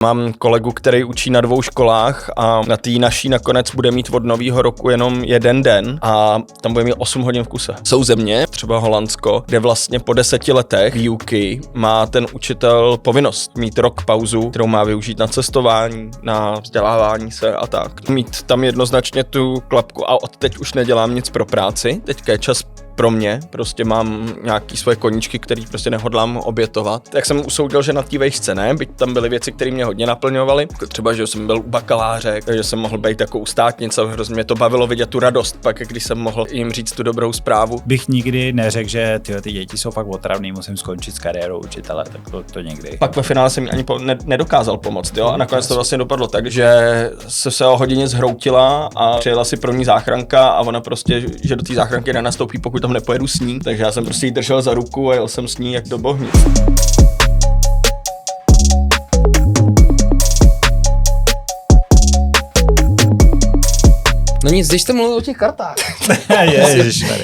Mám kolegu, který učí na 2 školách a na té naší nakonec bude mít od nového roku jenom 1 den a tam bude mít 8 hodin v kuse. Jsou země, třeba Holandsko, kde vlastně po 10 letech výuky má ten učitel povinnost mít rok pauzu, kterou má využít na cestování, na vzdělávání se a tak. Mít tam jednoznačně tu klapku a od teď už nedělám nic pro práci, teďka je čas pro mě, prostě mám nějaký svoje koníčky, který prostě nehodlám obětovat. Tak jsem usoudil, že na té vejšce ne, byť tam byly věci, které mě hodně naplňovaly. Třeba, že jsem byl u bakaláře, že jsem mohl být jako u státnice, hrozně mě to bavilo vidět tu radost, pak když jsem mohl jim říct tu dobrou zprávu. Bych nikdy neřekl, že ty děti jsou fakt otravný, musím skončit s kariérou učitele, tak to nikdy. Pak ve finále jsem jí ani nedokázal pomoct, jo, a nakonec to vlastně dopadlo tak, že se o hodině zhroutila a přijela si pro ní záchranka a ona prostě, že do té záchranky nenastoupí, pokud tam nepojedu s ní, takže já jsem prostě jí držel za ruku a jel jsem s ní jak do bohnic. No nic, když jste mluvil o těch kartách.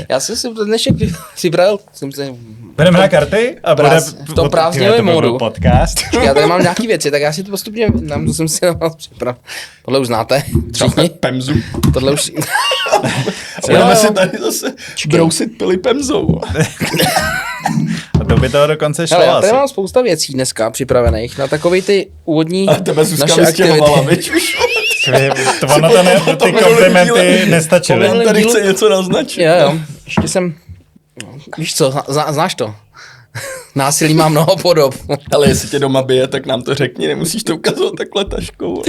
Já jsem si dnešek připravil. Budeme na karty a bude v tom prázdnivém módu. Podcast. Já tady mám nějaký věci, tak já si to postupně musím si na vás připravit. Tohle už znáte, všichni. Pemzu. Tohle už... Budeme si tady zase brousit pily pemzou. A to by toho dokonce šlo. Hele, já tady mám spousta věcí dneska připravených na takovej ty úvodní naše aktivity. Ty komplimenty nestačily. On tady chce něco naznačit. Jo. Ještě jsem... Víš co, znáš to? Násilí má mnoho podob. Ale jestli tě doma bije, tak nám to řekni, nemusíš to ukazovat takhle taškou.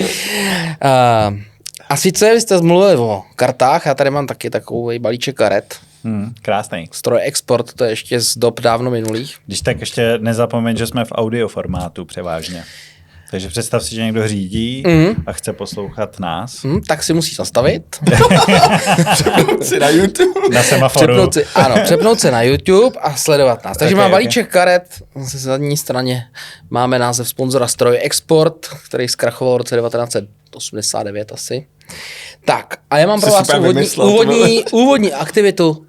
A sice vy jste mluvili o kartách, já tady mám taky takový balíček karet. Krásný. Stroj export, to je ještě z dob dávno minulých. Když tak ještě nezapomeň, že jsme v audio formátu převážně. Takže představ si, že někdo řídí a chce poslouchat nás. Tak si musí zastavit. Přepnout si na YouTube. Na semaforu. Přepnout se na YouTube a sledovat nás. Takže mám balíček karet, ze zadní straně máme název sponzora Stroj Export, který zkrachoval v roce 1989 asi. Tak, a já mám pro vás úvodní aktivitu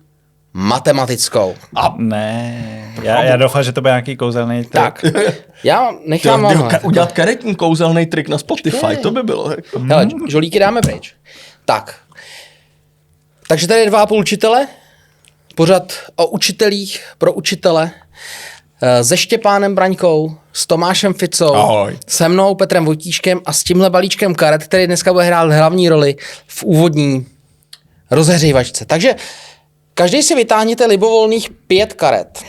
matematickou. Ne, já doufám, že to bude nějaký kouzelný trik. Tak, já nechám vám... Udělat karetní kouzelný trik na Spotify, to by bylo. Jako. Hele, žolíky dáme pryč. Tak, takže tady je 2,5 učitele, pořad o učitelích pro učitele, se Štěpánem Braňkou, s Tomášem Ficou, ahoj, se mnou Petrem Vojtíškem a s tímhle balíčkem karet, který dneska bude hrát hlavní roli v úvodní rozehřívačce. Takže každý si vytáhněte libovolných 5 karet.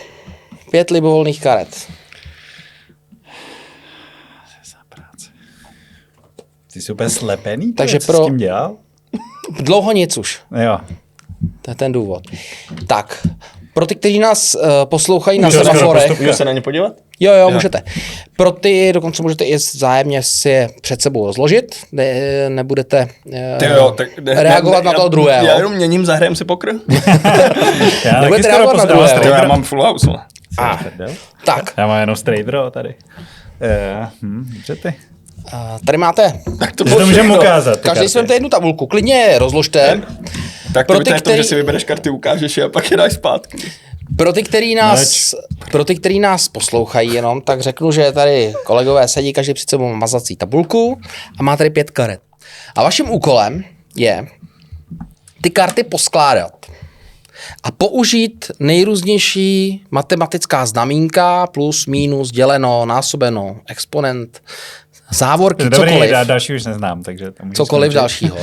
5 libovolných karet. Ty jsi úplně slepený? Takže co s tím dělal? Dlouho nic už. Jo. To je ten důvod. Tak, pro ty, kteří nás poslouchají na semaforech. Můžu se na ně podívat? Jo, můžete. Pro ty dokonce můžete i vzájemně si je před sebou rozložit. Nebudete reagovat na toho druhého. Já jenom měním, zahrajem si pokr. Nebudete reagovat na druhého. Já mám full house. Tak. Já mám jenom straight draw tady. Dobře ty. Tady máte. Tak to můžeme ukázat. Každý si vemte jednu tabulku. Klidně je rozložte. Tak to je to, že si vybereš karty, ukážeš je a pak je dáš zpátky. Pro ty, který nás poslouchají jenom, tak řeknu, že tady kolegové sedí každý před sebou mazací tabulku a má tady 5 karet. A vaším úkolem je ty karty poskládat a použít nejrůznější matematická znamínka, plus, minus, děleno, násobeno, exponent, závorky, dobrý, cokoliv. Další už neznám, takže to cokoliv dalšího.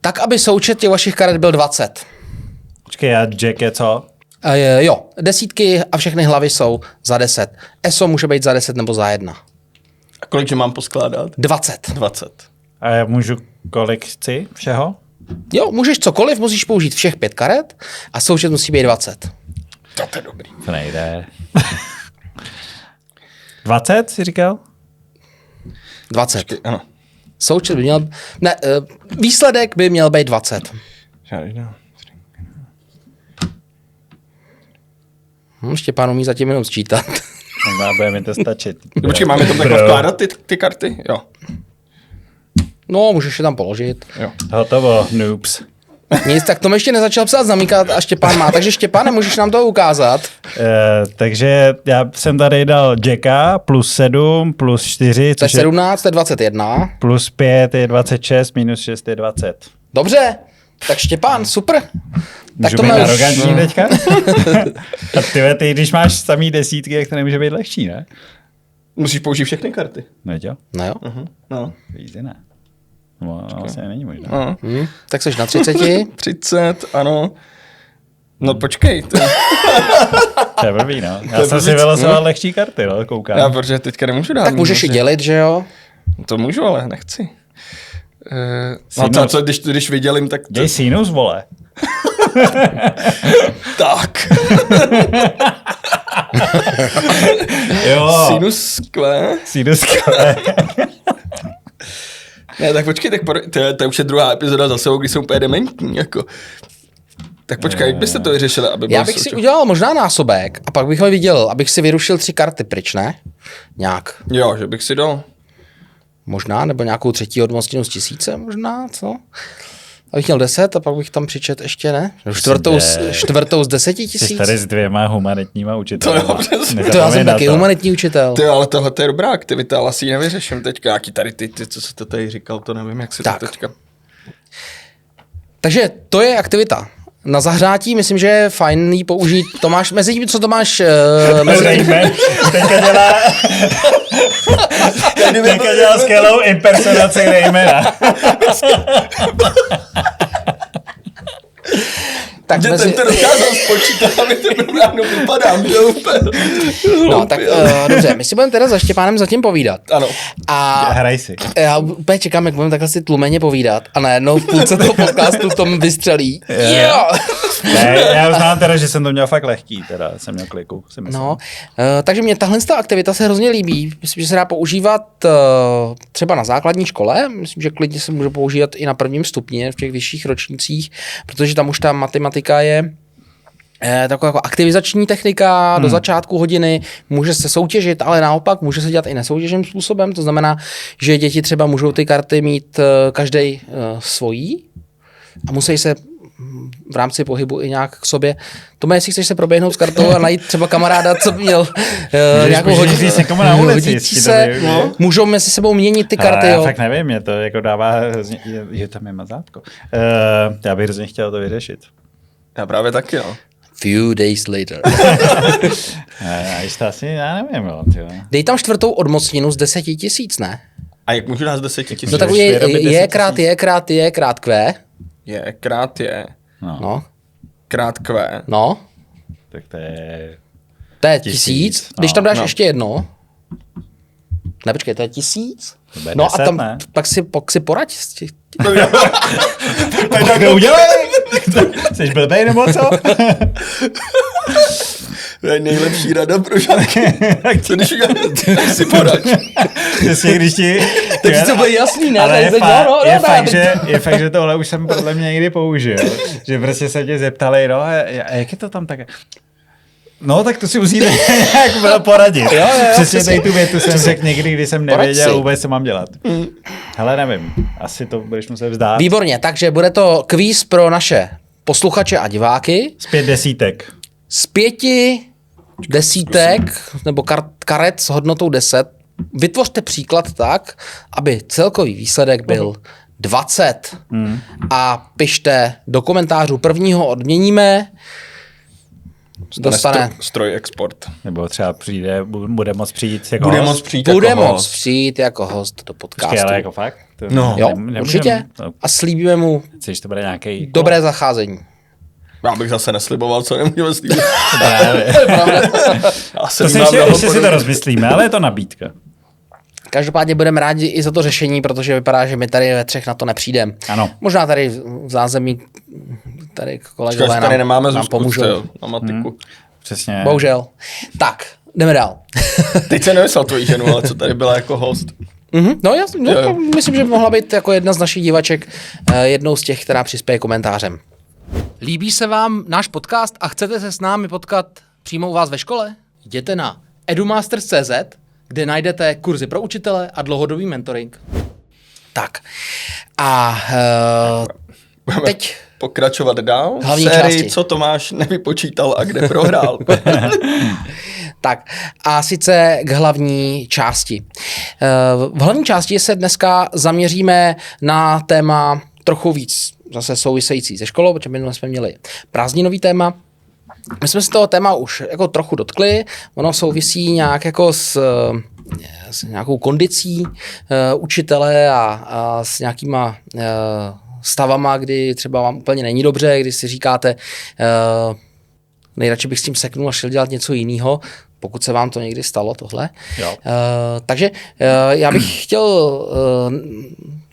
Tak, aby součet těch vašich karet byl 20. Počkej, a Jack je co? Jo, desítky a všechny hlavy jsou za 10. ESO může být za 10 nebo za 1. A kolik že mám poskládat? 20. A já můžu kolik chci všeho? Jo, můžeš cokoliv, musíš použít všech 5 karet a součet musí být 20. To je dobrý. To nejde. 20 jsi říkal? 20. Počkej, ano. Součet by měl... Ne, výsledek by měl být 20. Štěpán umí zatím jenom sčítat. Bude mi to stačit. Počkej, máme tam takhle vkládat ty karty? Jo. No, můžeš je tam položit. Jo. Hotovo, noobs. Nic, tak Tom ještě nezačal psát zamíkat a Štěpán má, takže Štěpáne, můžeš nám to ukázat? Takže já jsem tady dal Jacka plus 7, plus 4, To je 17, to je 21. plus 5 je 26, minus 6 je 20. Dobře, tak Štěpán, super. Můžu to být máš- arrogantní teďka? A ty, když máš samý desítky, jak to nemůže být lehčí, ne? Musíš použít všechny karty. No jo, No jo. No. easy ne. No, vlastně není možné. No. Tak jsi na 30. 30, ano. No počkej, To je blbý, no. Já je jsem si blbý. vylosoval lehčí karty, no, koukám. já protože teďka nemůžu dát. Tak můžeš i protože- dělit, že jo? To můžu, ale nechci. No Sinus. co, když vydělím, tak... Děj sinus, vole. Tak. Jo, Sinus skle. sinus. Ne, tak počkej, to už je druhá epizoda za sebou, kdy jsou úplně dementní, jako. Tak počkej, jak byste to vyřešili, aby bylo Já bych si udělal možná násobek a pak bych ho viděl, abych si vyrušil 3 karty pryč, ne? Nějak. Jo, že bych si dal. Možná, nebo nějakou třetí odmocninu z 1000 možná, co? Abych měl 10 a pak bych tam přičet ještě, ne? Čtvrtou z 10 Jsi 000. tady s 2 humanitníma učiteli. To jo, přesně. To já jsem taky humanitní učitel. Ty, ale tohle je dobrá aktivita, ale asi ji nevyřeším teďka. Jaký tady ty, co se to tady říkal, to nevím, jak se Tak. to teďka... Takže to je aktivita. Na zahřátí myslím, že je fajn jí použít. Tomáš, mezi tím, co Tomáš... Teďka dělá skvělou impersonaci Raymana. tak Že mezi, ten to dokázal spočítat, aby to ráno vypadám, že úplně... no, tak dobře, my si budeme teda za Štěpánem zatím povídat. Ano. A Hraj si. já úplně čekám, jak budeme takhle si tlumeně povídat a najednou v půlce toho podcastu Tom vystřelí. Jo! Ne, já uznám teda, že jsem to měl fakt lehký, teda jsem měl kliku, si myslím. No, takže mě tahle aktivita se hrozně líbí. Myslím, že se dá používat třeba na základní škole. Myslím, že klidně se může používat i na prvním stupni v těch vyšších ročnících, protože tam už ta matematika je taková jako aktivizační technika do začátku hodiny, může se soutěžit, ale naopak může se dělat i nesoutěžním způsobem, to znamená, že děti třeba můžou ty karty mít každý svojí a musí se v rámci pohybu i nějak k sobě. Tome, jestli chceš se proběhnout s kartou a najít třeba kamaráda, co měl nějakou můžeš říct někomu na ulici, hodící jestli to se, využije. můžou mezi sebou měnit ty karty, Ale já jo. fakt nevím, mě to jako dává hrozně, je tam je mazátko. Já bych hrozně chtěl to vyřešit. Já právě taky, no. Few days later. Já to asi, já nevím, jo. Tyjo. Dej tam 4. odmocninu z 10 000, ne? A jak můžu dát z 10 000? No tak Můžeš je vyrobit 10 000. je krát Q. Je, krát je, No, krát Q. no. Tak to je... To je 1000, 1000. no. Když tam dáš No. ještě jedno. Ne, počkej, to je 1000. To bude No 10, a tam ne? pak si poraď. Tak to udělej! Jsi blbej nebo co? To je nejlepší rada pro žáky. Co když uděláš, tak si poraď. Přesně, když ti... Takže to bude jasný, ne? Ale Tak je fakt, že tohle už jsem podle mě někdy použil. Že prostě se tě zeptali, no a jak je to tam tak? No, tak to si musíte nějak poradit. Jo, Přesně tady tu větu jsem řekl někdy, když jsem Poraď nevěděl si. vůbec, co mám dělat. Hele, nevím. Asi to budeš muset vzdát. Výborně, takže bude to kvíz pro naše posluchače a diváky. Z 5 desítek. Z 5 desítek nebo karet s hodnotou 10 vytvořte příklad tak, aby celkový výsledek byl 20. A pište do komentářů prvního odměníme. Dostane. Stroj export. Nebo třeba přijde, bude moc přijít jako Bude host. moc přijít Bude jako moct host. přijít jako host do podcastu. Počkej, ale jako fakt? To No. Jo, nemůžem- určitě. to- A slíbíme mu Chceš, to bude nějaký... dobré zacházení. Já bych zase nesliboval, co nemůžeme slíbit. To si ještě si to rozmyslíme, ale je to nabídka. Každopádně budeme rádi i za to řešení, protože vypadá, že my tady ve 3 na to nepřijdeme. Ano. Možná tady v zázemí tady kolegové Říkáš, tady nemáme nám Zuzku pomůžou. na matiku. Přesně. Bohužel. Tak, jdeme dál. Teď jsem nemyslel tvoji ženu, ale co tady byla jako host. No já Jo. myslím, že by mohla být jako jedna z našich divaček jednou z těch, která přispěje komentářem. Líbí se vám náš podcast a chcete se s námi potkat přímo u vás ve škole? Jděte na edumasters.cz, kde najdete kurzy pro učitele a dlouhodobý mentoring. Tak. A teď pokračovat dál. Hlavní Sérii, části. co Tomáš nevypočítal a kde prohrál. Tak a sice k hlavní části. V hlavní části se dneska zaměříme na téma trochu víc zase související se školou, protože minule jsme měli prázdninový téma. My jsme se toho téma už jako trochu dotkli, ono souvisí nějak jako s nějakou kondicí učitele a s nějakýma stavama, kdy třeba vám úplně není dobře, kdy si říkáte, nejradši bych s tím seknul a šel dělat něco jiného, pokud se vám to někdy stalo, tohle. Takže já bych chtěl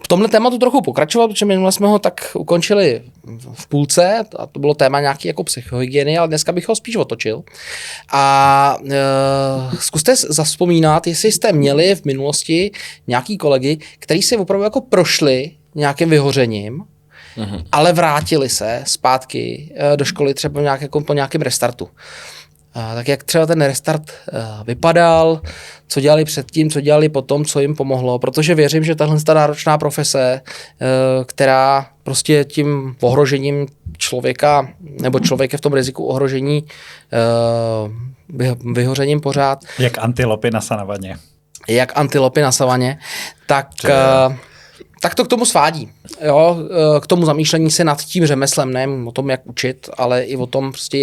v tomhle tématu trochu pokračovat, protože minule jsme ho tak ukončili v půlce a to bylo téma nějaký jako psychohygieny, ale dneska bych ho spíš otočil. A zkuste zavzpomínat, jestli jste měli v minulosti nějaký kolegy, který si opravdu jako prošli nějakým vyhořením, ale vrátili se zpátky do školy třeba nějak, jako po nějakém restartu. Tak jak třeba ten restart vypadal, co dělali předtím, co dělali potom, co jim pomohlo, protože věřím, že tahle náročná profese, která prostě tím ohrožením člověka, nebo člověk je v tom riziku ohrožení vyhořením pořád. Jak antilopy na savvaně. Jak antilopy na savaně, tak to k tomu svádí. Jo? K tomu zamýšlení se nad tím řemeslem, ne o tom, jak učit, ale i o tom, prostě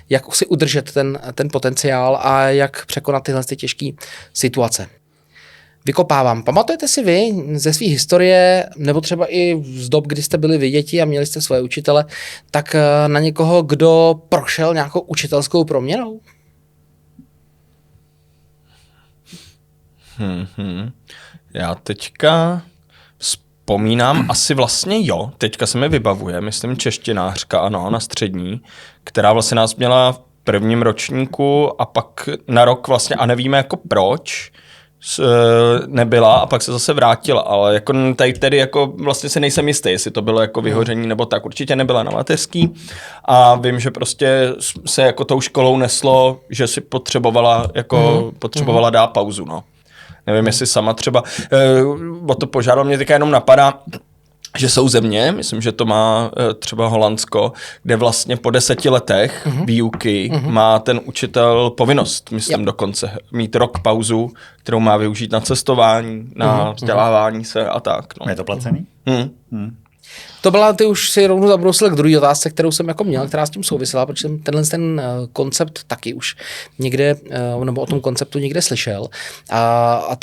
jak si udržet ten potenciál a jak překonat tyhle těžké situace. Vykopávám. Pamatujete si vy ze své historie, nebo třeba i z dob, kdy jste byli vy děti a měli jste svoje učitele, tak na někoho, kdo prošel nějakou učitelskou proměnou? Já teďka vzpomínám, asi vlastně jo, teďka se mi vybavuje, myslím češtinářka, ano, na střední, která vlastně nás měla v prvním ročníku a pak na rok vlastně, a nevíme jako proč, nebyla a pak se zase vrátila, ale jako tady tedy jako vlastně se nejsem jistý, jestli to bylo jako vyhoření nebo tak, určitě nebyla na mateřský a vím, že prostě se jako tou školou neslo, že si potřebovala dát pauzu, no. Nevím, jestli sama třeba, o to požádal, mě teďka jenom napadá, že jsou země, myslím, že to má třeba Holandsko, kde vlastně po 10 letech výuky má ten učitel povinnost, myslím dokonce, mít rok pauzu, kterou má využít na cestování, na vzdělávání se a tak. No. Je to placený? To byla, ty už si rovnou zabrousil k druhé otázce, kterou jsem jako měl, která s tím souvisela, protože jsem ten koncept taky už někde, nebo o tom konceptu někde slyšel. A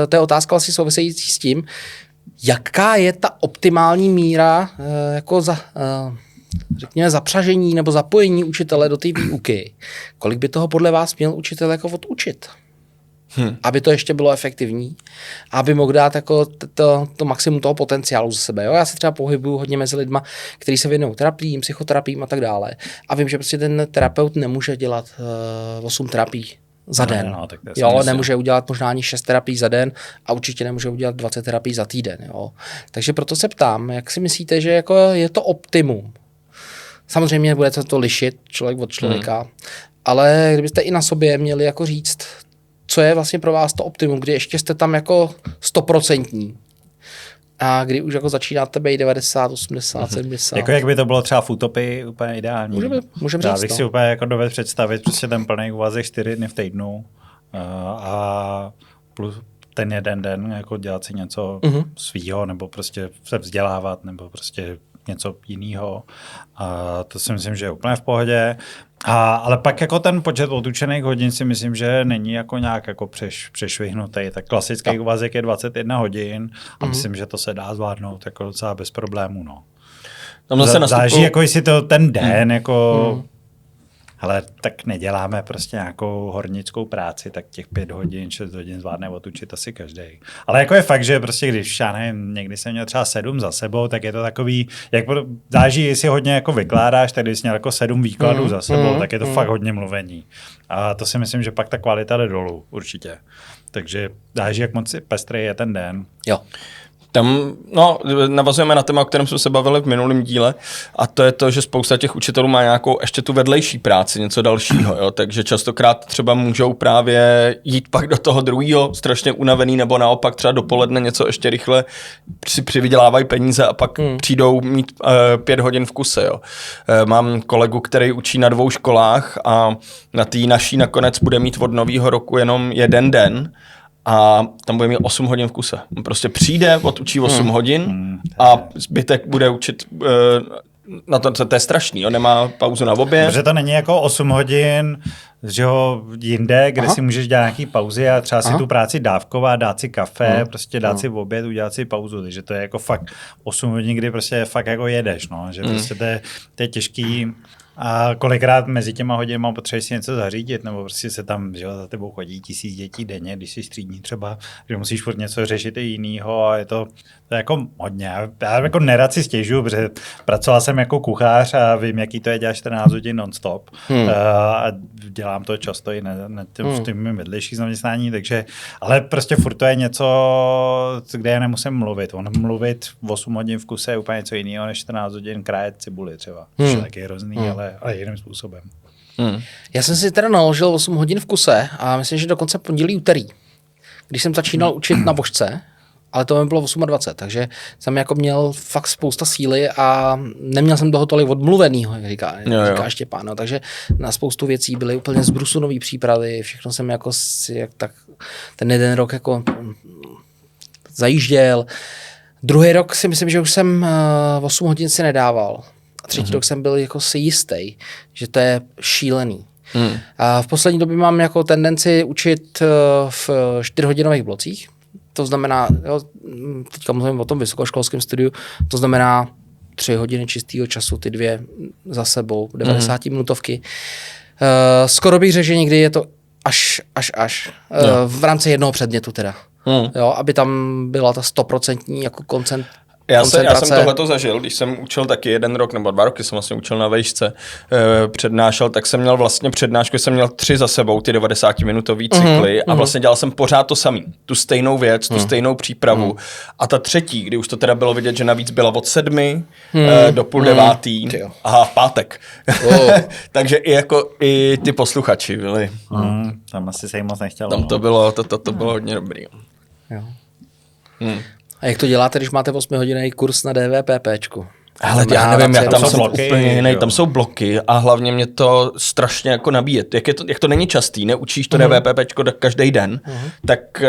to je otázka vlastně související s tím, jaká je ta optimální míra jako řekněme zapřažení nebo zapojení učitele do té výuky. Kolik by toho podle vás měl učitel jako odučit? Aby to ještě bylo efektivní, aby mohl dát jako to maximum toho potenciálu ze sebe. Jo? Já se třeba pohybuju hodně mezi lidma, kteří se věnují terapiím, psychoterapiím a tak dále. A vím, že prostě ten terapeut nemůže dělat 8 terapií za den. Nemůže udělat možná ani 6 terapií za den a určitě nemůže udělat 20 terapií za týden. Jo? Takže proto se ptám, jak si myslíte, že jako je to optimum? Samozřejmě bude se to lišit člověk od člověka, ale kdybyste i na sobě měli jako říct, co je vlastně pro vás to optimum, kdy ještě jste tam jako 100%. A kdy už jako začínáte být 90, 80, 70. Jako jak by to bylo třeba v utopii úplně ideální. Můžeme říct, já bych si úplně jako dovedl představit prostě ten plný úvazek 4 dny v týdnu a plus ten jeden den jako dělat si něco svýho nebo prostě se vzdělávat nebo prostě něco jiného. A to si myslím, že je úplně v pohodě. Ale pak jako ten počet odučených hodin si myslím, že není jako nějak jako přešvihnutý. Tak klasický úvazek je 21 hodin a myslím, že to se dá zvládnout jako docela bez problémů. No. Záleží, jako jestli to ten den jako hele, tak neděláme prostě nějakou hornickou práci, tak těch 5 hodin, 6 hodin zvládne odučit asi každý. Ale jako je fakt, že prostě když já nevím, někdy jsem měl třeba 7 za sebou, tak je to takový, jak záleží, jestli hodně jako vykládáš, tak když jsi měl jako 7 výkladů za sebou, tak je to fakt hodně mluvení. A to si myslím, že pak ta kvalita jde dolů, určitě. Takže záleží, jak moc pestrý je ten den. Jo. Tam, navazujeme na téma, o kterém jsme se bavili v minulém díle, a to je to, že spousta těch učitelů má nějakou ještě tu vedlejší práci, něco dalšího, jo? Takže častokrát třeba můžou právě jít pak do toho druhého strašně unavený, nebo naopak třeba dopoledne něco ještě rychle si přivydělávají peníze a pak přijdou mít 5 hodin v kuse, jo? Mám kolegu, který učí na 2 školách a na té naší nakonec bude mít od nového roku jenom 1 den, a tam bude mít 8 hodin v kuse. On prostě přijde, odučí 8 hodin a zbytek bude učit na to je strašný, on nemá pauzu na oběd. Protože to není jako 8 hodin, že ho jinde, kde si můžeš dělat nějaký pauzy a třeba si tu práci dávkovat, dát si kafe, prostě dát si oběd, udělat si pauzu, takže to je jako fakt 8 hodin, kdy prostě fakt jako jedeš, no, že prostě to je těžký. A kolikrát mezi těma hodinama potřebuješ si něco zařídit, nebo prostě se tam, že za tebou chodí 1000 dětí denně, když jsi střídní třeba, že musíš furt něco řešit i jinýho a je to jako hodně. Já jako nerad si stěžuju, protože pracoval jsem jako kuchař a vím, jaký to je dělat 14 hodin non-stop. A dělám to často i v tím vedlejších zaměstnání, takže, ale prostě furt to je něco, kde já nemusím mluvit. Mluvit 8 hodin v kuse je úplně něco jiného, než 14 hodin krájet cibuli třeba. To je taky hrozný, ale jiným způsobem. Já jsem si teda naložil 8 hodin v kuse a myslím, že dokonce pondělí, úterý, když jsem začínal učit na vožce, ale to mi bylo 28, takže jsem jako měl fakt spousta síly a neměl jsem toho tolik odmluvenýho, jak říká Štěpán. Takže na spoustu věcí byly úplně zbrusu nový přípravy, všechno jsem jako tak ten jeden rok jako zajížděl. Druhý rok si myslím, že už jsem 8 hodin si nedával. A třetí rok jsem byl jako si jistý, že to je šílený. A v poslední době mám jako tendenci učit v 4hodinových blocích. To znamená, teďka mluvím o tom vysokoškolském studiu, to znamená 3 hodiny čistého času, ty 2 za sebou, 90 minutovky. Skoro bych řekl, že někdy je to až. V rámci jednoho předmětu teda. Jo, aby tam byla ta 100% jako koncentrace. Já jsem tohleto zažil, když jsem učil taky 1 rok nebo 2 roky, jsem vlastně učil na vejšce, přednášel, tak jsem měl vlastně přednášku, jsem měl 3 za sebou, ty 90-minutový cykly a vlastně dělal jsem pořád to samý, tu stejnou věc, tu stejnou přípravu. A ta třetí, kdy už to teda bylo vidět, že navíc byla od 7 do 8:30 a v pátek. Takže i ty posluchači byli. Tam asi se jim moc nechtělo. Tam to bylo hodně dobrý. Jo. A jak to děláte, když máte 8hodinový kurz na DVPPčku? Ale já nevím, jak tam jsou úplně jiný, tam jsou bloky a hlavně mě to strašně jako nabíje. Jak to není častý, neučíš to DVPPčko každý den, tak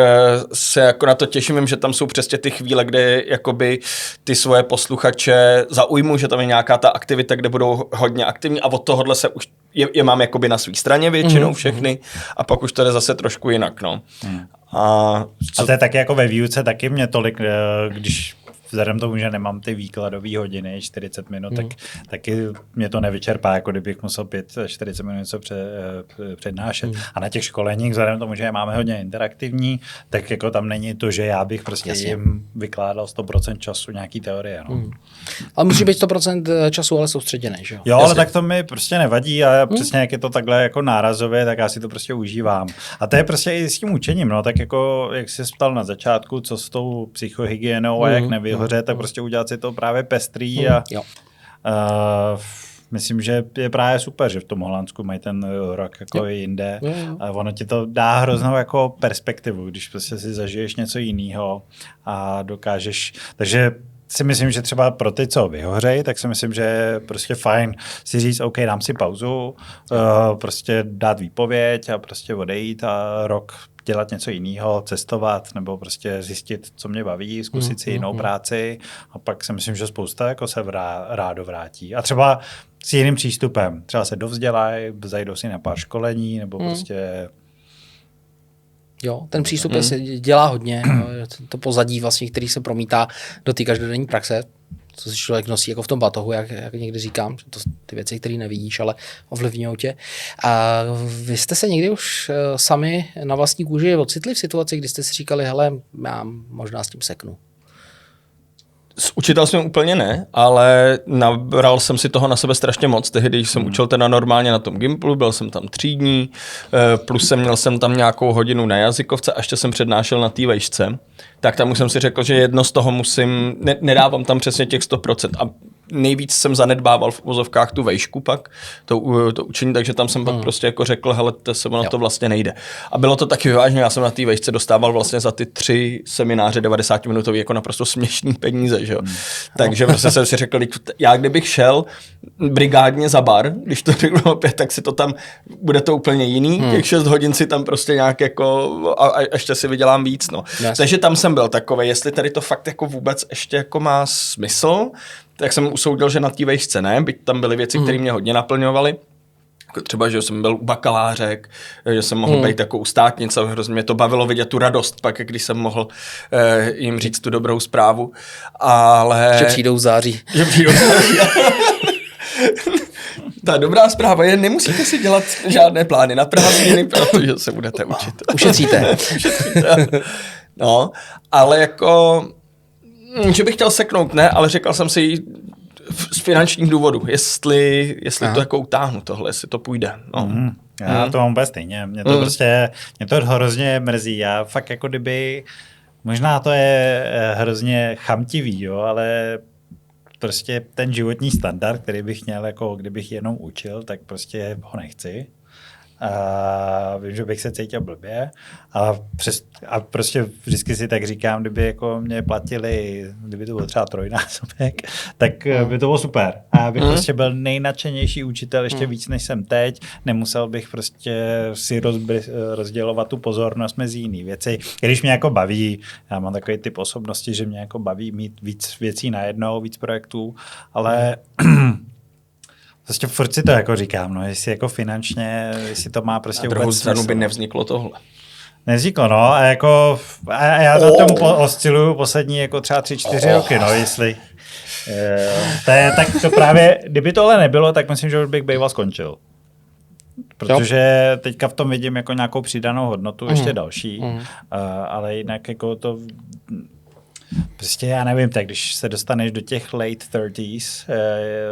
se jako na to těším, vím, že tam jsou přesně ty chvíle, kde jakoby ty svoje posluchače zaujmu, že tam je nějaká ta aktivita, kde budou hodně aktivní a od tohohle se už je mám jakoby na své straně většinou všechny a pak už to jde zase trošku jinak, no. A to je taky jako ve výuce, taky mě tolik, když vzhledem tomu, že nemám ty výkladové hodiny, 40 minut, tak taky mě to nevyčerpá, jako kdybych musel 40 minut něco přednášet. A na těch školeních, vzhledem tomu, že je máme hodně interaktivní, tak jako tam není to, že já bych prostě jim vykládal 100% času nějaký teorie. No. Ale musí být 100% času ale soustředěný, že jo? Jo, ale tak to mi prostě nevadí a přesně jak je to takhle jako nárazově, tak já si to prostě užívám. A to je prostě i s tím učením, no, tak jako jak jsi ptal na začátku, co s tou psychohygienou a jak nevyhoře, tak prostě udělat si to právě pestrý a myslím, že je právě super, že v tom Holandsku mají ten rok jako jinde a ono ti to dá hroznou jako perspektivu, když prostě si zažiješ něco jiného a dokážeš, takže si myslím, že třeba pro ty, co vyhořejí, tak si myslím, že je prostě fajn si říct, OK, dám si pauzu, prostě dát výpověď a prostě odejít a rok dělat něco jiného, cestovat nebo prostě zjistit, co mě baví, zkusit si jinou práci a pak si myslím, že spousta jako se rádo vrátí. A třeba s jiným přístupem. Třeba se dovzdělají, zajdou si na pár školení nebo prostě... Jo, ten přístup se dělá hodně. To pozadí vlastně, který se promítá do té každodenní praxe, co si člověk nosí jako v tom batohu, jak někdy říkám, to ty věci, které nevidíš, ale ovlivňují tě. A vy jste se někdy už sami na vlastní kůži ocitli v situaci, kdy jste si říkali, hele, já možná s tím seknu? S učitelstvím úplně ne, ale nabral jsem si toho na sebe strašně moc. Tehdy, když jsem učil teda normálně na tom Gimplu, byl jsem tam třídní, plus měl jsem tam nějakou hodinu na jazykovce a ještě jsem přednášel na té vejšce. tak tam už jsem si řekl, že jedno z toho musím, nedávám tam přesně těch 100%. A nejvíc jsem zanedbával v uvozovkách tu vejšku pak, to učení, takže tam jsem pak prostě jako řekl, hele, to vlastně nejde. A bylo to taky vyvážně, já jsem na té vejšce dostával vlastně za ty 3 semináře 90-minutový jako naprosto směšný peníze, že jo. Takže prostě jsem si řekl, já kdybych šel brigádně za bar, když to řeknu opět, tak si to tam, bude to úplně jiný, těch 6 hodin si tam prostě nějak jako a ještě si vydělám víc, no. Takže tam jsem byl takovej, jestli tady to fakt jako vůbec ještě jako má smysl, tak jsem usoudil, že na té vejšce ne, byť tam byly věci, které mě hodně naplňovaly. Jako třeba, že jsem byl u bakalářek, že jsem mohl být jako u státnice, hrozně mě to bavilo vidět tu radost, pak když jsem mohl jim říct tu dobrou zprávu, ale... Že přijdou v září. Ta dobrá zpráva je, nemusíte si dělat žádné plány na prázdniny, protože se budete učit. Ušetříte. No, ale jako... Že bych chtěl seknout, ne, ale řekl jsem si z finančních důvodů, jestli to jako utáhnu tohle, jestli to půjde. No. Já to mám úplně stejně. Mě to hrozně mrzí. Já fakt jako kdyby, možná to je hrozně chamtivý, jo, ale prostě ten životní standard, který bych měl, jako kdybych jenom učil, tak prostě ho nechci. A vím, že bych se cítil blbě a prostě vždycky si tak říkám, kdyby jako mě platili, kdyby to byl třeba 3násobek, tak by to bylo super. A já bych prostě byl nejnadšenější učitel ještě víc, než jsem teď. Nemusel bych prostě si rozdělovat tu pozornost mezi jiný věci. Když mě jako baví, já mám takový typ osobnosti, že mě jako baví mít víc věcí najednou, víc projektů, ale prostě furt si to jako říkám, no, jestli jako finančně, jestli to má prostě vůbec smysl. Na druhou stranu by nevzniklo tohle. Nevzniklo, no, a jako, a já za tomu osciluju poslední jako třeba 3-4 roky, no, jestli. Tak to právě, kdyby tohle nebylo, tak myslím, že už bych býval skončil. Protože teďka v tom vidím jako nějakou přidanou hodnotu, ještě další, ale jinak jako to... Prostě já nevím, tak když se dostaneš do těch late 30s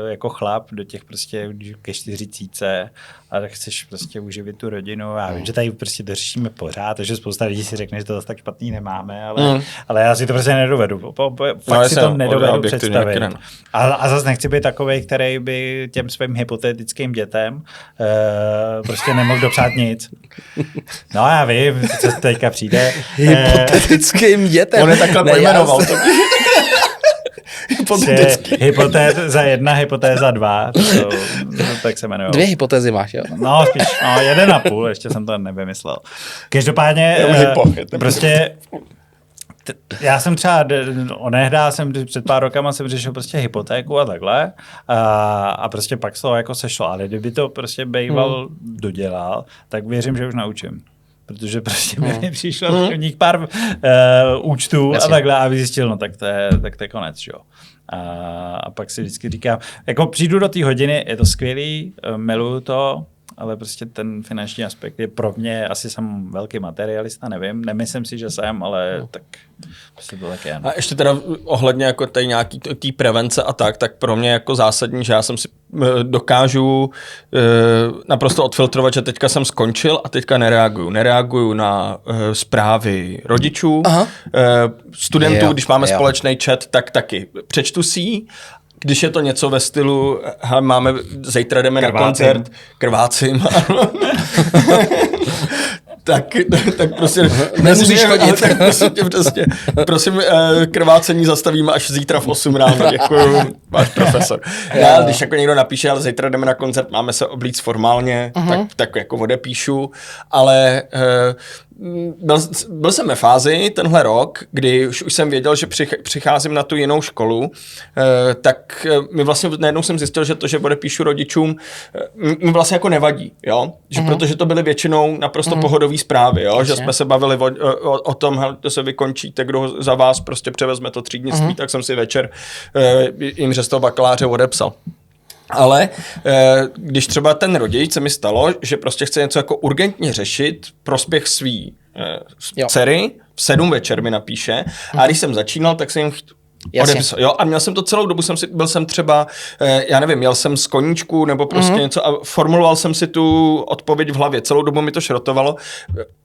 jako chlap, do těch prostě ke 40 a tak chceš prostě uživit tu rodinu. Já vím, že tady prostě to řešíme pořád, takže spousta lidí si řekne, že to zase tak špatný nemáme, ale já si to prostě nedovedu. Fakt si to nedovedu představit. A zase nechci být takovej, který by těm svým hypotetickým dětem prostě nemohl dopřát nic. No já vím, co teďka přijde. Hypotetickým dětem. On je takhle pojmenoval. Hypotéza 1, hypotéza 2, tak se jmenuje. 2 hypotézy máš, jo? No, spíš 1,5, ještě jsem to nevymyslel. Každopádně, prostě já jsem třeba onehdá před pár rokama jsem řešil prostě hypotéku a takhle a prostě pak se to jako sešlo, ale kdyby to prostě býval dodělal, tak věřím, že už naučím. Protože prostě mi přišlo prvních pár účtů a takhle a zjistil, no tak to je konec, jo. A pak si vždycky říkám, jako přijdu do té hodiny, je to skvělý, miluju to, ale prostě ten finanční aspekt je pro mě, asi jsem velký materialista, nevím, nemyslím si, že jsem, ale tak prostě to tak je. A ještě teda ohledně jako tady nějaký tý prevence a tak pro mě jako zásadní, že já jsem si dokážu naprosto odfiltrovat, že teďka jsem skončil a teďka nereaguju na zprávy rodičů, studentů, když máme společný chat, tak taky přečtu si ji. Když je to něco ve stylu, zítra jdeme na koncert, krvácím. tak prostě nemusíš chodit. Tak prostě, prosím, krvácení zastavíme až zítra v 8 ráno. Děkuju, váš profesor. Já, když jako někdo napíše, ale zítra jdeme na koncert, máme se oblíct formálně, tak jako odepíšu, ale byl jsem ve fázi tenhle rok, kdy už jsem věděl, že přicházím na tu jinou školu, tak mi vlastně najednou jsem zjistil, že to, že odepíšu rodičům, mi vlastně jako nevadí, jo? Že protože to byly většinou naprosto pohodové zprávy, jo? Že jsme se bavili o tom, hele, to se vykončíte, kdo za vás prostě převezme to třídnictví, tak jsem si večer jim z toho bakaláře odepsal. Ale když třeba ten rodič se mi stalo, že prostě chce něco jako urgentně řešit, prospěch svý dcery, v 7 večer mi napíše, a když jsem začínal, tak jsem jim Jasně. Jo, a měl jsem to celou dobu, byl jsem třeba, já nevím, jel jsem z koníčku nebo prostě něco a formuloval jsem si tu odpověď v hlavě. Celou dobu mi to šrotovalo.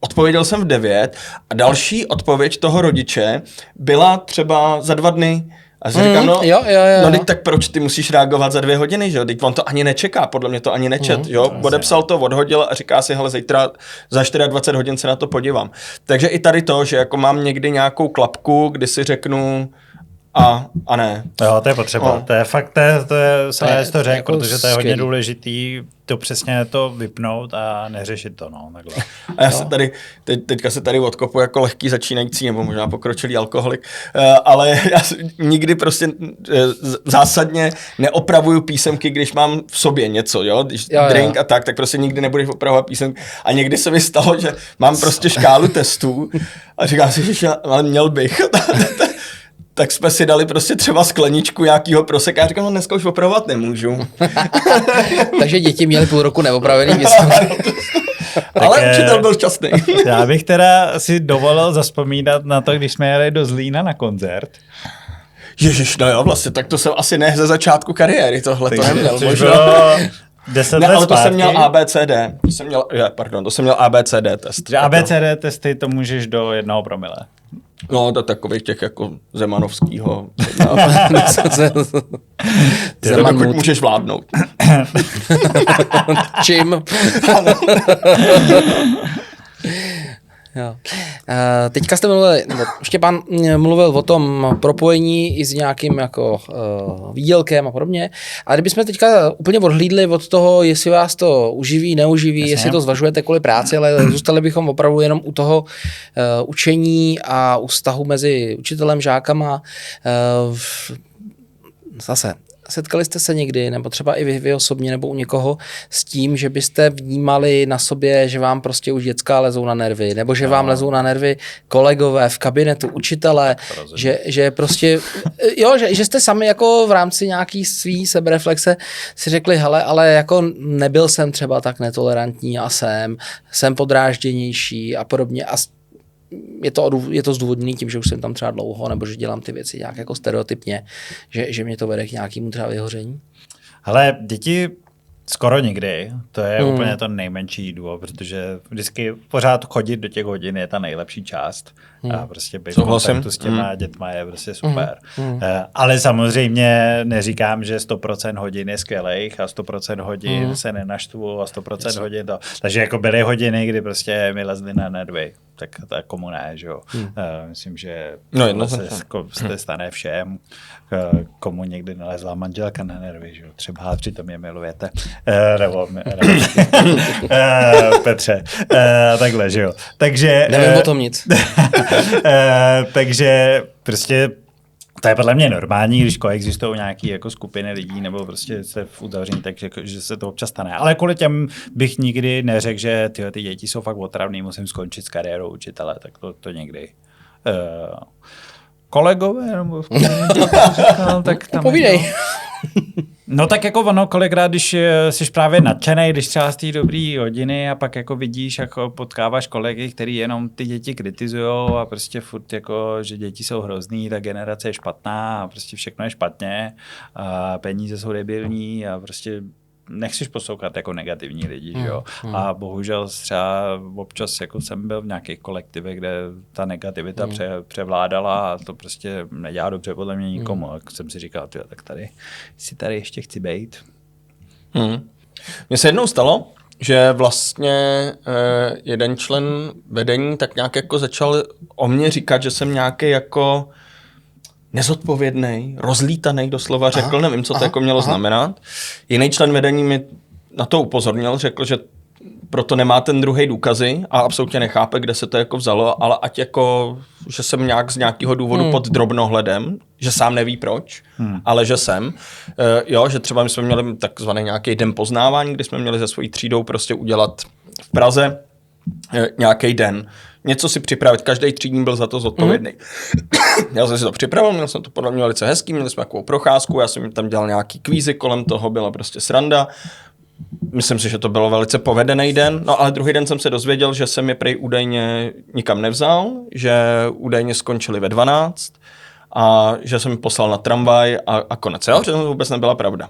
Odpověděl jsem v 9 a další odpověď toho rodiče byla třeba za 2 dny. A si říkám, jo. teď tak proč ty musíš reagovat za 2 hodiny, že jo? Teď on to ani nečeká, podle mě to ani nečet, jo? Odepsal to, odhodil a říká si, hele, zítra za 24 hodin se na to podívám. Takže i tady to, že jako mám někdy nějakou klapku, kdy si řeknu a ne. Jo, to je potřeba. To je fakt, to řekl, jako protože to je hodně skvělý. důležitý to přesně to vypnout a neřešit to, no, takhle. A já se tady, teďka se tady odkopu jako lehký začínající, nebo možná pokročilý alkoholik, ale já nikdy prostě zásadně neopravuju písemky, když mám v sobě něco, jo, když drink a tak prostě nikdy nebudeš opravovat písemky. A někdy se mi stalo, že mám prostě škálu testů a říkám si, že ale měl bych. Tak jsme si dali prostě třeba skleničku nějakýho proseka. Já říkám, no dneska už opravovat nemůžu. Takže děti měly půl roku neopravený písemky. Ale učitel byl šťastný. Já bych teda si dovolil zazpomínat na to, když jsme jeli do Zlína na koncert. Ježiš, no jo, vlastně, tak to jsem asi ne ze začátku kariéry, tohle to neměl. Možná 10 ne, let ale to zpátky. jsem měl ABCD. To jsem měl ABCD test. Že ABCD testy to můžeš do 1 promile. No, do takových těch jako Zemanovskýho. Zeman mood. Můžeš vládnout. Čím? Jo. Teďka jste mluvili, nebo Štěpán mluvil o tom propojení i s nějakým jako výdělkem a podobně. A kdybychom teďka úplně odhlídli od toho, jestli vás to uživí, neuživí, jestli to zvažujete kvůli práci, ale zůstali bychom opravdu jenom u toho učení a u vztahu mezi učitelem, žákama. Zase, setkali jste se někdy, nebo třeba i vy osobně, nebo u někoho s tím, že byste vnímali na sobě, že vám prostě už děcka lezou na nervy, nebo že vám lezou na nervy kolegové v kabinetu, učitelé, že prostě, jo, že jste sami jako v rámci nějaký svý sebereflexe si řekli, hele, ale jako nebyl jsem třeba tak netolerantní a jsem podrážděnější a podobně a je to zdůvodněný tím, že už jsem tam třeba dlouho, nebo že dělám ty věci nějak jako stereotypně, že mě to vede k nějakému třeba vyhoření? Ale děti skoro nikdy, to je úplně to nejmenší důvod, protože vždycky pořád chodit do těch hodin je ta nejlepší část a prostě být v kontaktu s těma dětma je prostě super. Ale samozřejmě neříkám, že 100% hodin je skvělejch a 100% hodin se nenaštvu a 100% hodin to. Takže jako byly hodiny, kdy prostě mi lezly na nervy, tak komu ne, že jo. Myslím, že se stane všem, komu někdy nalezla manželka na nervy, že jo. Třeba přitom je milujete. Nebo Petře. Takhle, že jo. Takže nevím o tom nic. Takže prostě to je podle mě normální, když koexistují nějaké jako skupiny lidí nebo prostě se v uzavření, takže že se to občas stane. Ale kvůli těm bych nikdy neřekl, že ty děti jsou fakt otravný, musím skončit s kariérou učitele, tak to nikdy. Kolegové, nebo tak tam povídej. No tak jako ono, kolikrát, když jsi právě nadšenej, když třeba z té dobrý hodiny a pak jako vidíš, jako potkáváš kolegy, který jenom ty děti kritizujou a prostě furt jako, že děti jsou hrozný, ta generace je špatná a prostě všechno je špatně a peníze jsou debilní a prostě nechceš poslouchat jako negativní lidi, že jo. A bohužel třeba občas jako jsem byl v nějakých kolektivech, kde ta negativita převládala a to prostě nedělá dobře podle mě nikomu. Tak jsem si říkal, tak tady ještě chci bejt. Mně se jednou stalo, že vlastně jeden člen vedení tak nějak jako začal o mě říkat, že jsem nějaký jako nezodpovědnej, rozlítanej doslova řekl, nevím, co to jako mělo znamenat. Jiný člen vedení mi na to upozornil, řekl, že proto nemá ten druhý důkazy a absolutně nechápe, kde se to jako vzalo, ale ať jako, že jsem nějak z nějakého důvodu pod drobnohledem, že sám neví proč, ale že jsem. Jo, že třeba my jsme měli takzvaný nějaký den poznávání, kdy jsme měli se svojí třídou prostě udělat v Praze nějaký den. Něco si připravit, každý třídní byl za to zodpovědný. Já jsem si to připravil, měl jsem to podle mě velice hezký, měli jsme takovou procházku, já jsem tam dělal nějaký kvízy kolem toho, byla prostě sranda. Myslím si, že to bylo velice povedený den, no ale druhý den jsem se dozvěděl, že jsem je prej údajně nikam nevzal, že údajně skončili ve 12 a že jsem mi poslal na tramvaj a konec, jo? Že to vůbec nebyla pravda.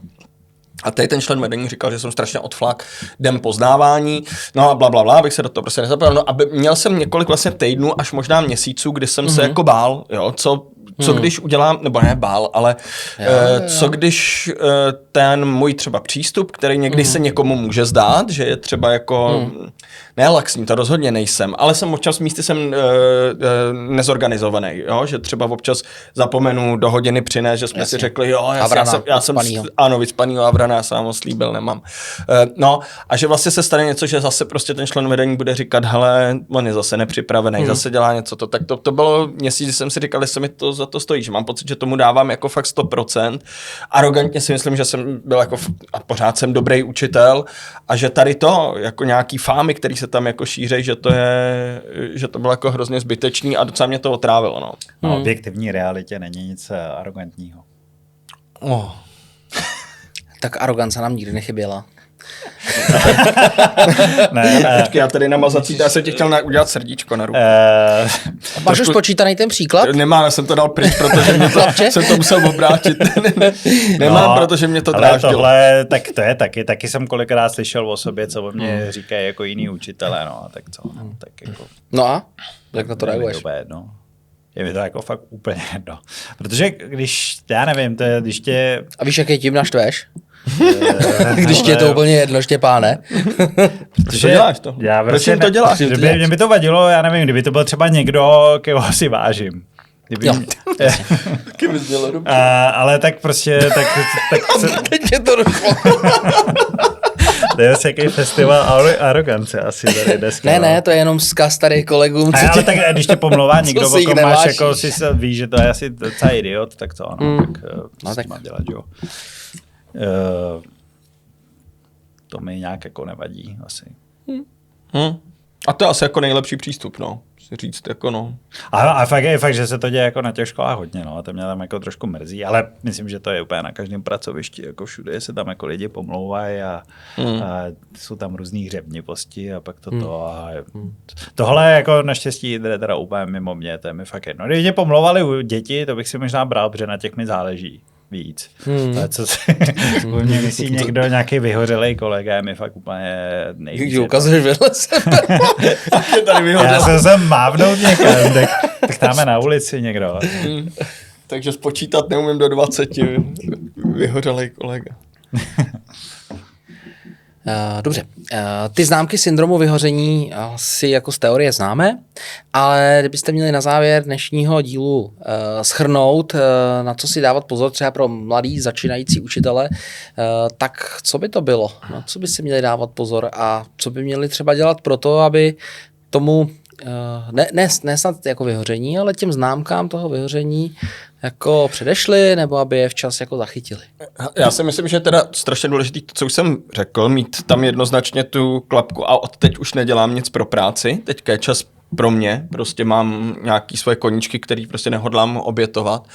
A tady ten člen vedení říkal, že jsem strašně odflak, jdem poznávání, no a blablabla, abych se do toho prostě nezapomněl. No a měl jsem několik vlastně týdnů, až možná měsíců, kdy jsem se jako bál, jo, co když udělám, nebo ne bál, ale co když ten můj třeba přístup, který někdy se někomu může zdát, že je třeba jako, ne laxní, to rozhodně nejsem, ale jsem občas místy jsem nezorganizovaný, jo, že třeba občas zapomenu do hodiny přinést, že jsme si řekli, jo, já jsem ano, vycpanýho Avrana, já jsem ho slíbil, nemám. No a že vlastně se stane něco, že zase prostě ten člen vedení bude říkat, hele, on je zase nepřipravený, zase dělá něco, tak to bylo měsíc, kdy jsem si říkal, jestli mi to za to stojí, že mám pocit, že tomu dávám jako fakt 100%. Arrogantně si myslím, že jsem byl jako a pořád jsem dobrý učitel a že tady to, jako nějaký fámy, který se tam jako šíří, že to bylo jako hrozně zbytečný a docela mě to otrávilo, no. Na objektivní realitě není nic arrogantního. Tak arogance nám nikdy nechyběla. Počkej, já tady na mazací, já jsem ti chtěl udělat srdíčko na ruku. Máš už spočítaný ten příklad? Nemám, já jsem to dal pryč, protože jsem to musel obrátit. Nemám, protože mě to dráždilo. Ale tohle, tak to je taky jsem kolikrát slyšel o sobě, co o mě říkají jako jiný učitelé, no, tak co, tak jako. No a? Jak na to reaguješ? Je mi to jako fakt úplně jedno. Protože když, já nevím, to je, když tě... A víš, jaký tím naštveš? Když tě je to úplně jedno, Štěpáne. Proč to děláš to? Proč jim to děláš? Mě by to vadilo, já nevím, kdyby to byl třeba někdo, koho si vážím. Ale tak prostě, Teď je to došlo. To je jaký festival arogance asi tady dneska. Ne, to je jenom vzkaz tady kolegům. Ale tak když tě pomlouvá někdo, o kom máš, jako si víš, že to je asi docela idiot, tak to ano, tak mám dělat, jo. To mi nějak jako nevadí asi. A to je asi jako nejlepší přístup, no. Si říct, jako no. A fakt je fakt, že se to děje jako na těch školách hodně, no. A to mě tam jako trošku mrzí, ale myslím, že to je úplně na každém pracovišti, jako všude se tam jako lidi pomlouvají a jsou tam různý hřebnivosti a pak tohle jako naštěstí jde teda úplně mimo mě, to je mi fakt jedno. Když mě pomlouvali u děti, to bych si možná bral, protože na těch mi záleží víc. Ale co si u mě myslí někdo, nějaký vyhořelej kolega, je mi fakt úplně nejvíc. Když ukazuješ vedle sebe. Já jsem mávnout někam, tak dáme na ulici někdo. Takže spočítat neumím do 20, vyhořelej kolega. Dobře, ty známky syndromu vyhoření si jako z teorie známe, ale kdybyste měli na závěr dnešního dílu shrnout, na co si dávat pozor třeba pro mladý začínající učitele, tak co by to bylo? Na co by si měli dávat pozor a co by měli třeba dělat pro to, aby tomu ne snad jako vyhoření, ale těm známkám toho vyhoření jako předešli, nebo aby je včas jako zachytili? Já si myslím, že je teda strašně důležitý to, co už jsem řekl, mít tam jednoznačně tu klapku a od teď už nedělám nic pro práci, teďka je čas pro mě, prostě mám nějaký svoje koníčky, který prostě nehodlám obětovat.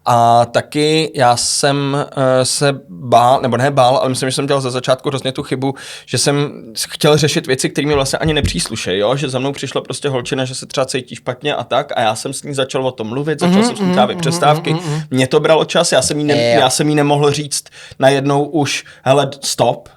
A taky já jsem se bál, nebo ne bál, ale myslím, že jsem dělal za začátku hrozně tu chybu, že jsem chtěl řešit věci, které mi vlastně ani nepříslušejí, jo? Že za mnou přišla prostě holčina, že se třeba cítí špatně a tak a já jsem s ní začal o tom mluvit, začal jsem s ní trávit přestávky, mě to bralo čas, já jsem jí nemohl říct najednou už, hele, stop,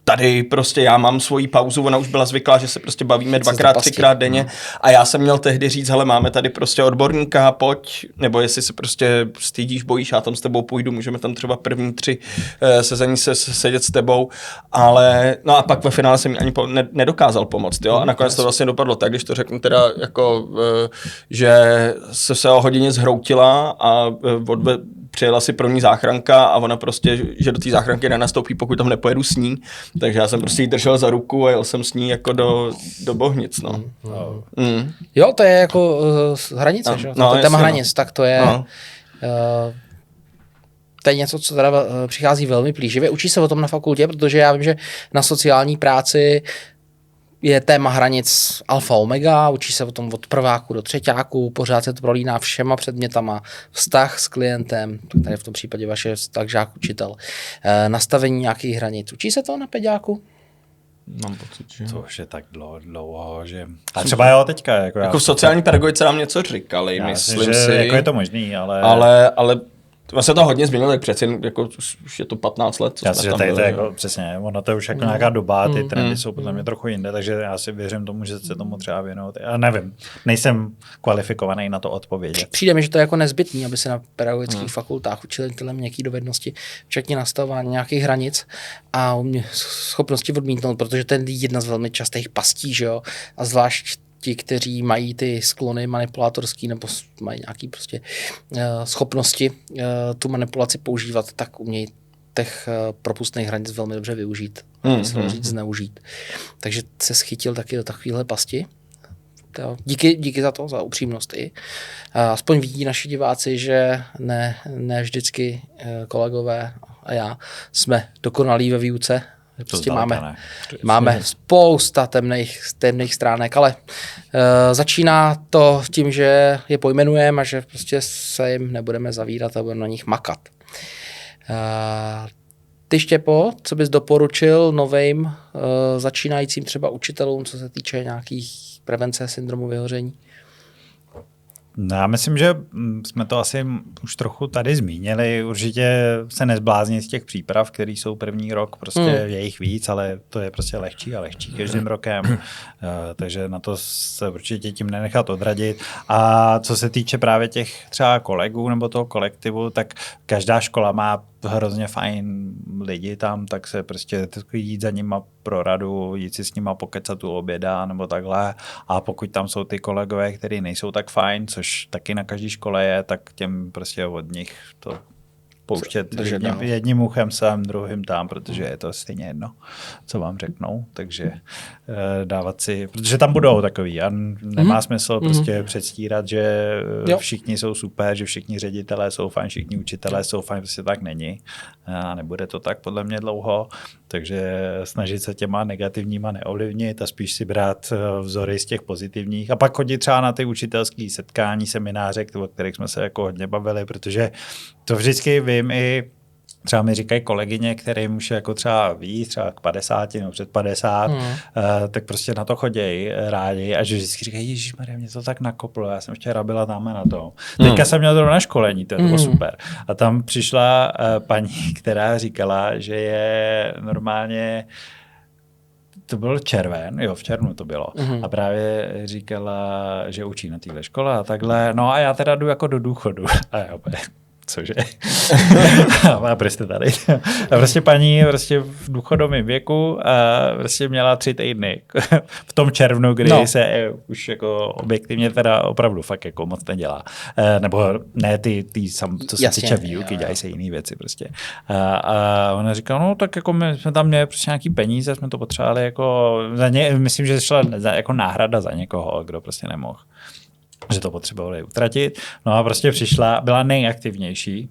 tady prostě já mám svoji pauzu, ona už byla zvyklá, že se prostě bavíme 2x, 3x denně a já jsem měl tehdy říct, hele, máme tady prostě odborníka, pojď, nebo jestli se prostě stydíš, bojíš, já tam s tebou půjdu, můžeme tam třeba první 3 sezení sedět s tebou, ale no a pak ve finále jsem jí ani nedokázal pomoct, jo, a nakonec to vlastně dopadlo tak, když to řeknu teda jako, že se o hodině zhroutila a přijela si pro ní záchranka a ona prostě, že do té záchranky nenastoupí, pokud tam nepojedu s ní. Takže já jsem prostě jí držel za ruku a jel jsem s ní jako do Bohnic, no. Jo, to je jako hranice, že? To téma hranic, tak to je... To je něco, co teda přichází velmi plíživě. Učí se o tom na fakultě, protože já vím, že na sociální práci je téma hranic alfa omega, učí se o tom od prváku do třeťáku, pořád se to prolíná všema předmětama, vztah s klientem, tady v tom případě vaše vztah žák-učitel, nastavení nějakých hranic. Učí se to na peďáku? Mám pocit, že... To už je tak dlouho, že... A třeba jo teďka. Jako v sociální pedagogice nám něco říkali, myslím si. Jako je to možný, ale... Ale vlastně to hodně změnilo, tak přeci jako už je to 15 let, co já jsme si, tam že byli. jako, přesně, ono to je už jako nějaká doba, ty trendy jsou podle mě trochu jinde, takže já si věřím tomu, že se tomu třeba věnout. Já nevím, nejsem kvalifikovaný na to odpovědět. Přijde mi, že to je jako nezbytný, aby se na pedagogických fakultách učili tyhle měkké dovednosti, včetně nastavování nějakých hranic a schopnosti odmítnout, protože to je jedna z velmi častých pastí, že jo, a zvlášť ti, kteří mají ty sklony manipulátorský nebo mají nějaké prostě schopnosti tu manipulaci používat, tak umějí těch propustných hranic velmi dobře využít, se říct zneužít. Takže se schytil taky do takovéhle pasti. Díky za to, za upřímnost i. Aspoň vidí naši diváci, že ne vždycky kolegové a já jsme dokonalí ve výuce. Prostě máme spousta temných stránek, ale začíná to tím, že je pojmenujeme a že prostě se jim nebudeme zavírat a budeme na nich makat. Ty, Štěpo, co bys doporučil novým začínajícím třeba učitelům, co se týče nějakých prevence syndromu vyhoření? No, já myslím, že jsme to asi už trochu tady zmínili. Určitě se nezblázní z těch příprav, které jsou první rok, prostě je jich víc, ale to je prostě lehčí a lehčí každým rokem. Takže na to se určitě tím nenechat odradit. A co se týče právě těch třeba kolegů nebo toho kolektivu, tak každá škola má hrozně fajn lidi tam, tak se prostě jít za nima pro radu, jít si s nima pokecat u oběda nebo takhle. A pokud tam jsou ty kolegové, kteří nejsou tak fajn, což taky na každé škole je, tak těm prostě od nich to pouštět jedním uchem sem, druhým tam, protože je to stejně jedno, co vám řeknou. Takže dávat si, protože tam budou takový a nemá smysl prostě předstírat, že všichni jsou super, že všichni ředitelé jsou fajn, všichni učitelé jsou fajn, prostě tak není. A nebude to tak podle mě dlouho, takže snažit se těma negativníma neovlivnit a spíš si brát vzory z těch pozitivních a pak chodit třeba na ty učitelské setkání, semináře, o kterých jsme se jako hodně bavili, protože to vždycky vím i třeba mi říkají kolegyně, kterým už je jako třeba víc, třeba k 50 nebo před 50, tak prostě na to chodějí rádi a že vždycky říkají, ježišmarja, mě to tak nakoplo, já jsem včera byla tam na to. Teďka jsem měl zrovna školení, to bylo super. A tam přišla paní, která říkala, že je normálně to byl červen, v červnu to bylo. A právě říkala, že učí na téhle škole a takhle. No a já teda jdu jako do důchodu. A já cože? A prostě tady. A prostě paní prostě v důchodovém věku a prostě měla 3 týdny v tom červnu, kdy se už jako objektivně teda opravdu fakt jako moc nedělá. Nebo ne ty co se týče výuky, dělají se jiné věci prostě. A ona říkala, no tak jako my jsme tam měli prostě nějaký peníze, jsme to potřebovali jako za myslím, že šla jako náhrada za někoho, kdo prostě nemohl. Že to potřebovali utratit. No a prostě přišla, byla nejaktivnější.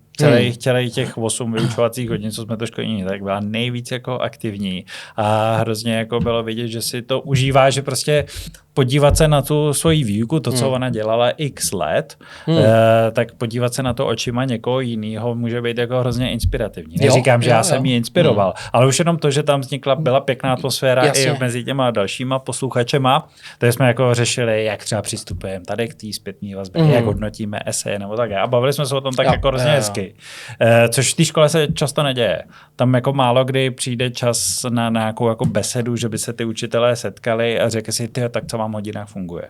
Celých těch 8 vyučovacích hodin, co jsme to školení, tak byla nejvíc jako aktivní. A hrozně jako bylo vidět, že si to užívá, že prostě podívat se na tu svoji výuku, to, co ona dělala x let, tak podívat se na to očima někoho jiného může být jako hrozně inspirativní. Neříkám, že já jsem ji inspiroval, ale už jenom to, že tam byla pěkná atmosféra i mezi těma dalšíma posluchačema, takže jsme jako řešili, jak třeba přistupujeme tady k té zpětné vazbě, jak hodnotíme eseje nebo tak. A bavili jsme se o tom tak jako hrozně hezky. Což v té škole se často neděje. Tam jako málo kdy přijde čas na nějakou jako besedu, že by se ty učitelé setkali a řekli si, tak co vám v hodinách funguje.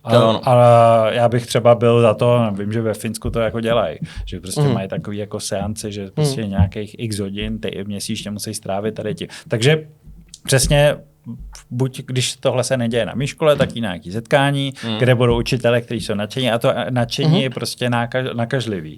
Ale já bych třeba byl za to, vím, že ve Finsku to jako dělají, že prostě mají takový jako seance, že prostě nějakých x hodin měsíčně musí strávit tady ti. Takže přesně buď když tohle se neděje na mé škole, tak i nějaké setkání, kde budou učitelé, kteří jsou nadšení a to nadšení je prostě nakažlivý.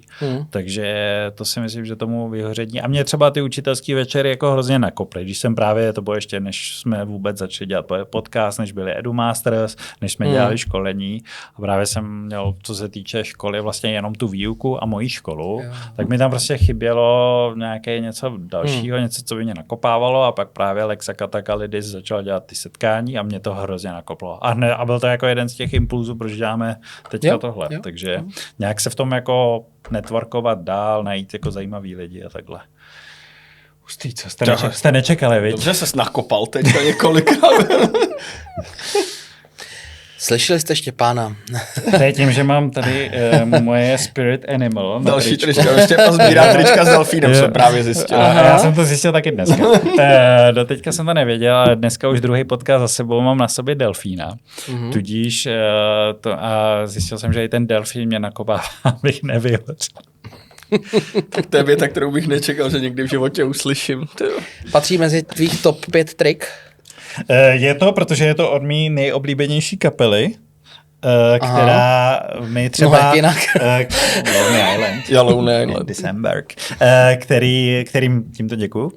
Takže to si myslím, že tomu vyhoření. A mě třeba ty učitelský večery jako hrozně nakoply. Když jsem právě, to bylo ještě, než jsme vůbec začali dělat podcast, než byli EduMasters, než jsme dělali školení a právě jsem měl, co se týče školy, vlastně jenom tu výuku a moji školu, tak mi tam prostě chybělo nějaké něco dalšího, něco, co by mě nakopávalo a pak právě Lexa Katakalidis začal dělat ty setkání a mě to hrozně nakoplo. A byl to jako jeden z těch impulzů, proč děláme teďka tohle. Takže nějak se v tom jako networkovat dál, najít jako zajímavý lidi a takhle. Hustý, co jste nečekali, viď? Dobře ses nakopal teďka několikrát. Slyšeli jste Štěpána? To je tím, že mám tady moje spirit animal. Další trička. Štěpán sbírá trička s delfínem, jsem právě zjistil. A já jsem to zjistil taky dneska. Doteďka jsem to nevěděl, ale dneska už druhý podcast za sebou mám na sobě delfína. Tudíž a zjistil jsem, že i ten delfín mě nakopává, abych nevyhořel. Tak to je věta, kterou bych nečekal, že někdy v životě uslyším. Patří mezi tvých top 5 trik? Je to, protože je to od mý nejoblíbenější kapely, která mi třeba... No, jak jinak. Lonely Island. Já Lonely Island. December. Kterým tímto děkuju.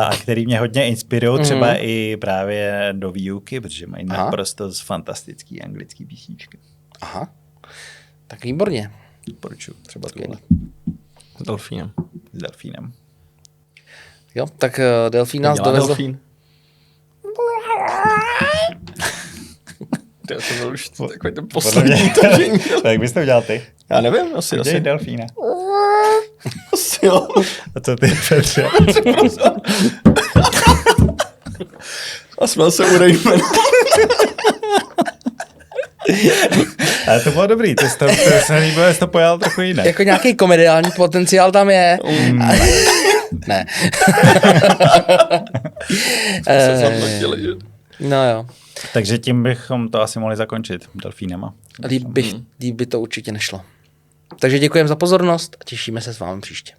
A který mě hodně inspirují třeba i právě do výuky, protože mají naprosto fantastický anglický písničky. Aha. Tak výborně. Doporučuji třeba tohle. S delfínem. Jo, tak delfín nás Dělá dovezl. delfín. To byl už takový ten poslední tažení. Tak bys to udělal ty. Já nevím, asi. Děj delfína. Asi jo. A co ty, Petře? A smál se u Rayman. Ale to bylo dobrý, to se líbilo, že jsi to pojal trochu jinak. Jako nějaký komediální potenciál tam je. Ne. Se zamnotili, že? No jo. Takže tím bychom to asi mohli zakončit delfínama. Líp by to určitě nešlo. Takže děkujeme za pozornost a těšíme se s vámi příště.